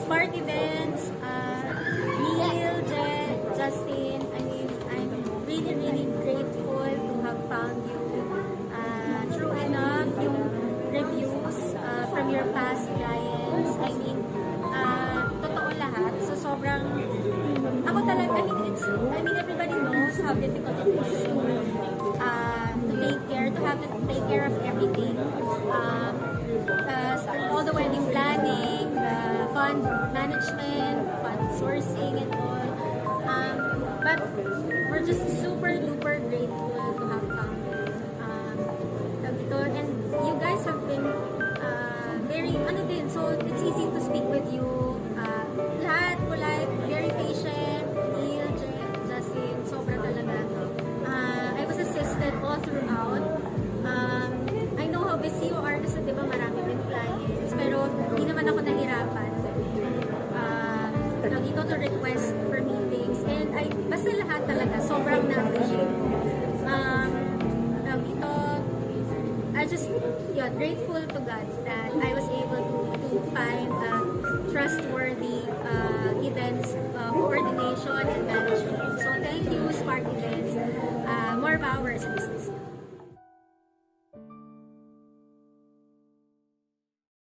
Spark Events, Neil, Justin, I mean, I'm really, really grateful to have found you. True enough, yung reviews from your past clients, I mean, totoo lahat. So, sobrang, ako talaga, I mean, everybody knows how difficult it is to have to take care of everything. All the wedding planning, the fund management, fund sourcing, and all. But we're just super duper grateful to have found you. And you guys have been very, so it's easy to speak with you. Lahat, polite, very patient, Neil, Justin, sobra talaga. I was assisted all throughout. I know how busy you are kasi diba marami din clients, pero hindi naman ako nahirapan. Dito to request for meetings, and basta lahat talaga, sobrang na-appreciate ko. Dito, grateful to God that I was able to find trustworthy events coordination and management. So thank you, Spark Events. More power sa business.